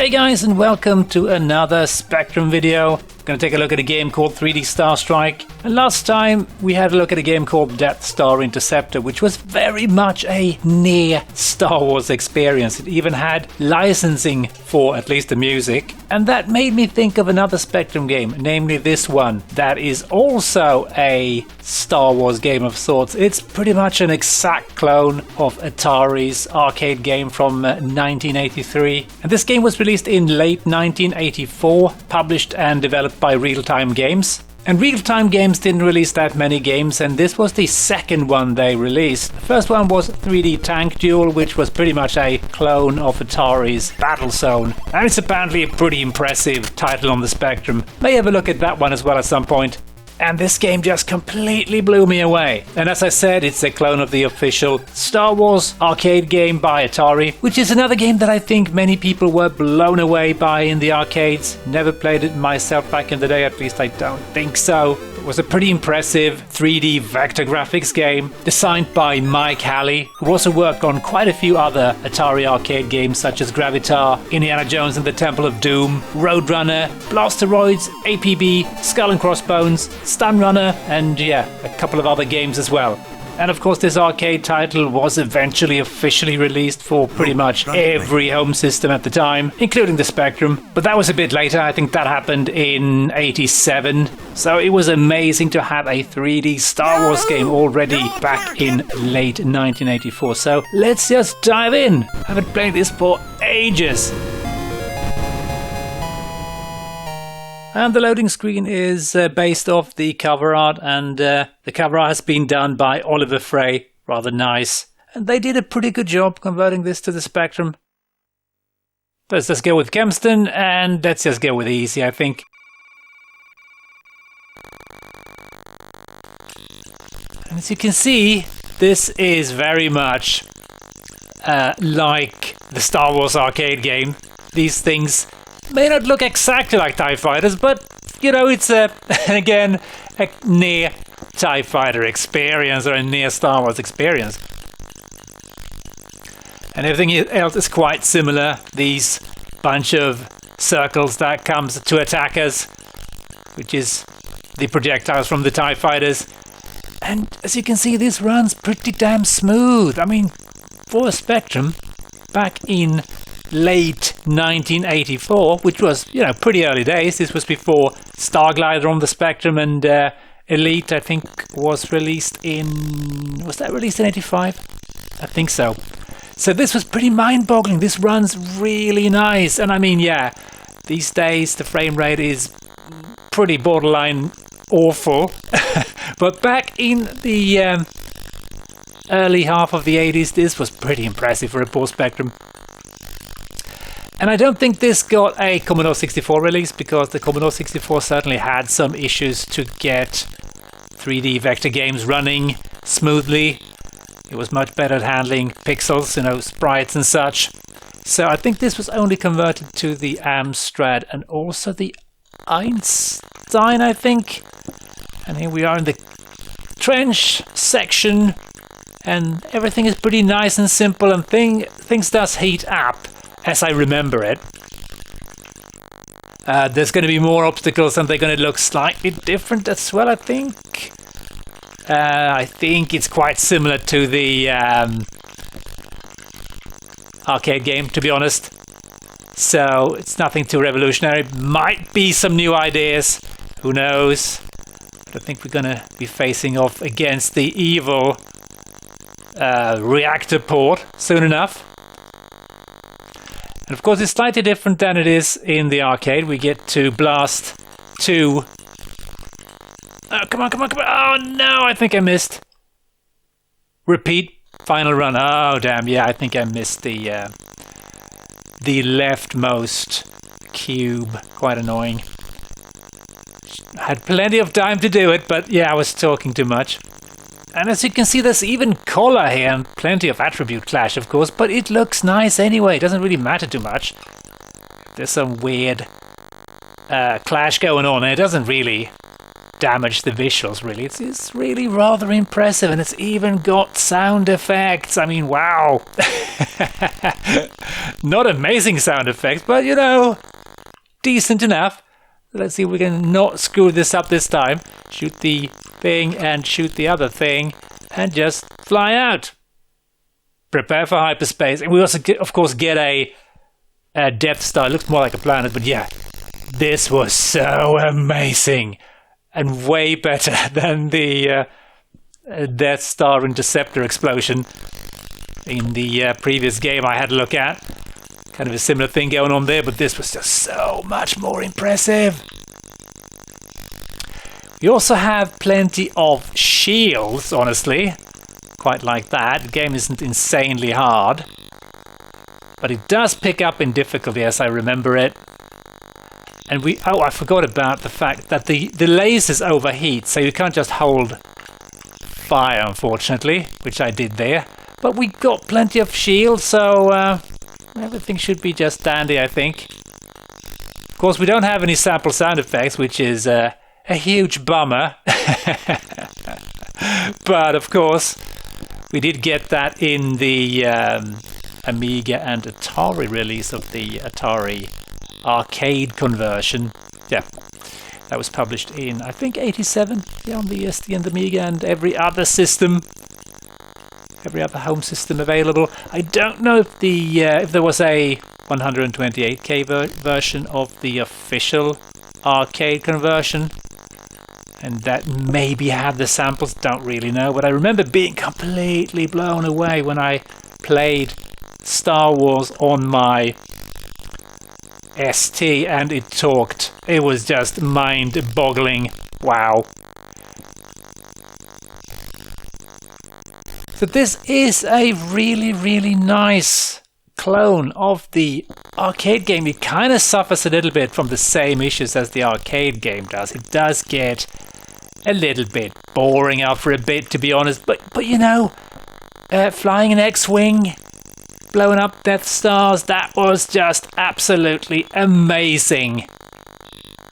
Hey guys, and welcome to another Spectrum video. Gonna take a look at a game called 3D Starstrike. And last time we had a look at a game called Death Star Interceptor, which was very much a near Star Wars experience. It even had licensing for at least the music. And that made me think of another Spectrum game, namely this one, that is also a Star Wars game of sorts. It's pretty much an exact clone of Atari's arcade game from 1983. And this game was released in late 1984, published and developed by Realtime Games. And Realtime Games didn't release that many games, and this was the second one they released. The first one was 3D Tank Duel, which was pretty much a clone of Atari's Battlezone. And it's apparently a pretty impressive title on the Spectrum. May have a look at that one as well at some point. And this game just completely blew me away. And as I said, it's a clone of the official Star Wars arcade game by Atari, which is another game that I think many people were blown away by in the arcades. Never played it myself back in the day, at least I don't think so. It was a pretty impressive 3D vector graphics game designed by Mike Halley, who also worked on quite a few other Atari arcade games such as Gravitar, Indiana Jones and the Temple of Doom, Roadrunner, Blasteroids, APB, Skull and Crossbones, Stun Runner, and yeah, a couple of other games as well. And of course this arcade title was eventually officially released for pretty much every home system at the time, including the Spectrum. But that was a bit later. I think that happened in 87. So it was amazing to have a 3D Star Wars game already back in late 1984. So let's just dive in. I haven't played this for ages. And the loading screen is based off the cover art, and the cover art has been done by Oliver Frey. Rather nice. And they did a pretty good job converting this to the Spectrum. Let's just go with Kempston, and let's just go with easy, I think. And as you can see, this is very much like the Star Wars arcade game. These things may not look exactly like TIE fighters, but, you know, it's again, a near TIE fighter experience or a near Star Wars experience. And everything else is quite similar. These bunch of circles that comes to attack us, which is the projectiles from the TIE fighters. And as you can see, this runs pretty damn smooth. I mean, for a Spectrum, back in late 1984, which was, you know, pretty early days. This was before Starglider on the Spectrum, and Elite, I think, was released in... Was that released in 85? I think so. So this was pretty mind-boggling. This runs really nice. And I mean, yeah, these days the frame rate is pretty borderline awful. But back in the early half of the 80s, this was pretty impressive for a poor Spectrum. And I don't think this got a Commodore 64 release, because the Commodore 64 certainly had some issues to get 3D vector games running smoothly. It was much better at handling pixels, you know, sprites and such. So I think this was only converted to the Amstrad and also the Einstein, I think. And here we are in the trench section, and everything is pretty nice and simple, and things does heat up, as I remember it. There's going to be more obstacles, and they're going to look slightly different as well, I think. I think it's quite similar to the arcade game, to be honest. So it's nothing too revolutionary. Might be some new ideas, who knows. But I think we're going to be facing off against the evil reactor port soon enough. And of course, it's slightly different than it is in the arcade. We get to blast two... Oh, come on, come on, come on. Oh, no, I think I missed. Repeat, final run. Oh, damn, yeah, I think I missed the leftmost cube. Quite annoying. Had plenty of time to do it, but yeah, I was talking too much. And as you can see, there's even color here and plenty of attribute clash, of course, but it looks nice anyway. It doesn't really matter too much. There's some weird clash going on, and it doesn't really damage the visuals, really. It's really rather impressive, and it's even got sound effects. I mean, wow. Not amazing sound effects, but, you know, decent enough. Let's see if we can not screw this up this time. Shoot the thing and shoot the other thing and just fly out. Prepare for hyperspace. And we also, of course, get a Death Star. It looks more like a planet, but yeah. This was so amazing. And way better than the Death Star Interceptor explosion in the previous game I had a look at. Kind of a similar thing going on there, but this was just so much more impressive. We also have plenty of shields, honestly. Quite like that. The game isn't insanely hard. But it does pick up in difficulty as I remember it. And I forgot about the fact that the lasers overheat, so you can't just hold fire, unfortunately, which I did there. But we got plenty of shields, so everything should be just dandy, I think. Of course, we don't have any sample sound effects, which is a huge bummer. But, of course, we did get that in the Amiga and Atari release of the Atari arcade conversion. Yeah, that was published in, I think, 87. Yeah, on the ST and the Amiga and every other system. Every other home system available. I don't know if if there was a 128K version of the official arcade conversion, and that maybe had the samples. Don't really know, but I remember being completely blown away when I played Star Wars on my ST and it talked. It was just mind-boggling. Wow. So this is a really, really nice clone of the arcade game. It kind of suffers a little bit from the same issues as the arcade game does. It does get a little bit boring after a bit, to be honest. But you know, flying an X-Wing, blowing up Death Stars, that was just absolutely amazing.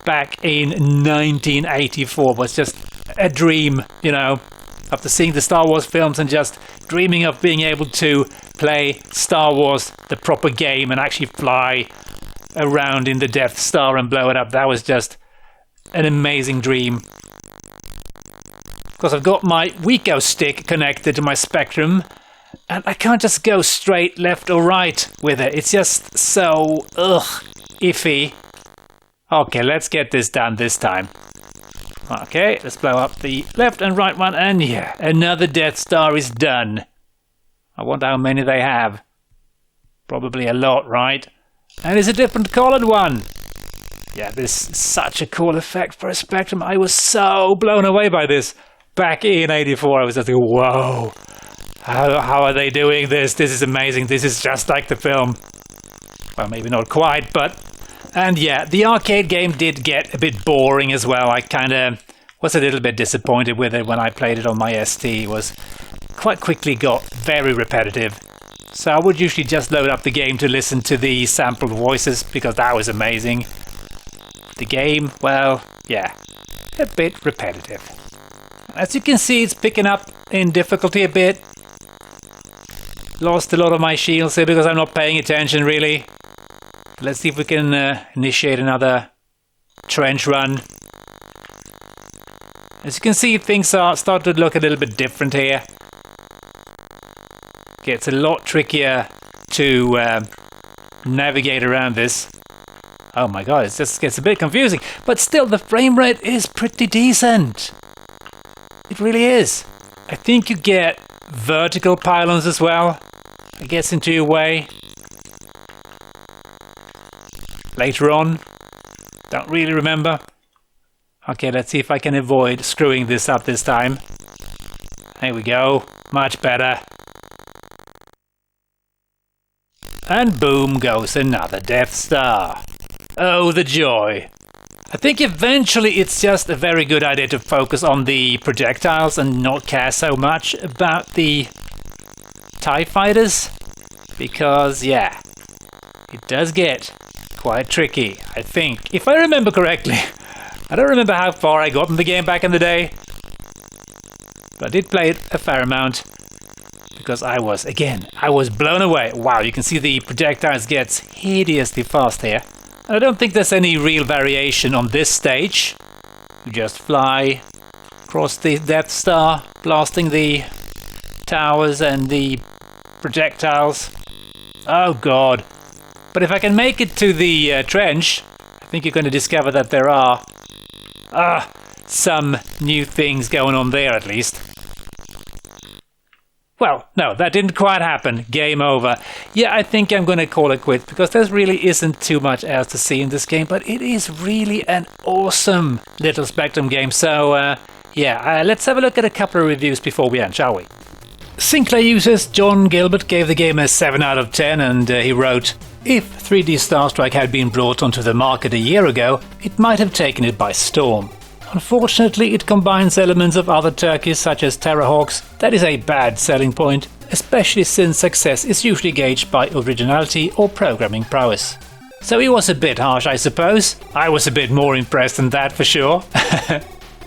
Back in 1984 was just a dream, you know. After seeing the Star Wars films and just dreaming of being able to play Star Wars, the proper game, and actually fly around in the Death Star and blow it up, that was just an amazing dream. Of course, I've got my Wiko stick connected to my Spectrum, and I can't just go straight left or right with it. It's just so, iffy. Okay, let's get this done this time. Okay, let's blow up the left and right one, and yeah, another Death Star is done. I wonder how many they have. Probably a lot, right? And it's a different colored one. Yeah, this is such a cool effect for a Spectrum. I was so blown away by this. Back in 84, I was just like, whoa. How are they doing this? This is amazing. This is just like the film. Well, maybe not quite, but... And yeah, the arcade game did get a bit boring as well. I kind of was a little bit disappointed with it when I played it on my ST. It was quite quickly got very repetitive. So I would usually just load up the game to listen to the sampled voices because that was amazing. The game, well, yeah, a bit repetitive. As you can see, it's picking up in difficulty a bit. Lost a lot of my shields here because I'm not paying attention really. Let's see if we can initiate another trench run. As you can see, things are starting to look a little bit different here. Gets a lot trickier to navigate around this. Oh my god, it just gets a bit confusing. But still, the frame rate is pretty decent. It really is. I think you get vertical pylons as well. It gets into your way. Later on. Don't really remember. Okay, let's see if I can avoid screwing this up this time. There we go. Much better. And boom goes another Death Star. Oh, the joy. I think eventually it's just a very good idea to focus on the projectiles and not care so much about the TIE fighters. Because, yeah, it does get quite tricky, I think. If I remember correctly, I don't remember how far I got in the game back in the day, but I did play it a fair amount because I was blown away. Wow, you can see the projectiles gets hideously fast here. I don't think there's any real variation on this stage. You just fly across the Death Star, blasting the towers and the projectiles. Oh god. But if I can make it to the trench, I think you're going to discover that there are some new things going on there at least. Well, no, that didn't quite happen. Game over. Yeah, I think I'm going to call it quits because there really isn't too much else to see in this game, but it is really an awesome little Spectrum game. So, let's have a look at a couple of reviews before we end, shall we? Sinclair users John Gilbert gave the game a 7 out of 10 and he wrote, "If 3D Starstrike had been brought onto the market a year ago, it might have taken it by storm. Unfortunately, it combines elements of other turkeys such as Terrahawks. That is a bad selling point, especially since success is usually gauged by originality or programming prowess." So he was a bit harsh, I suppose. I was a bit more impressed than that for sure.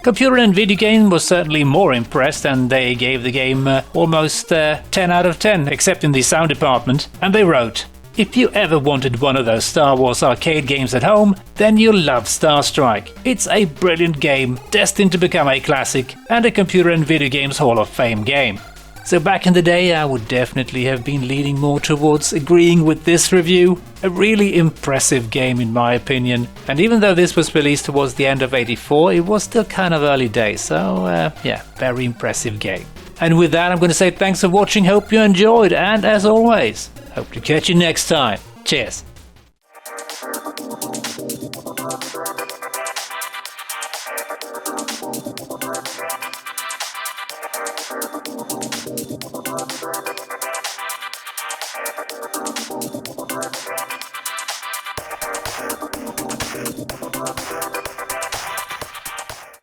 Computer and Video Game was certainly more impressed and they gave the game almost 10 out of 10, except in the sound department. And they wrote, "If you ever wanted one of those Star Wars arcade games at home, then you'll love Starstrike. It's a brilliant game, destined to become a classic, and a Computer and Video Games Hall of Fame game." So back in the day, I would definitely have been leaning more towards agreeing with this review. A really impressive game in my opinion. And even though this was released towards the end of '84, it was still kind of early days. So very impressive game. And with that, I'm going to say thanks for watching, hope you enjoyed, and as always, hope to catch you next time. Cheers!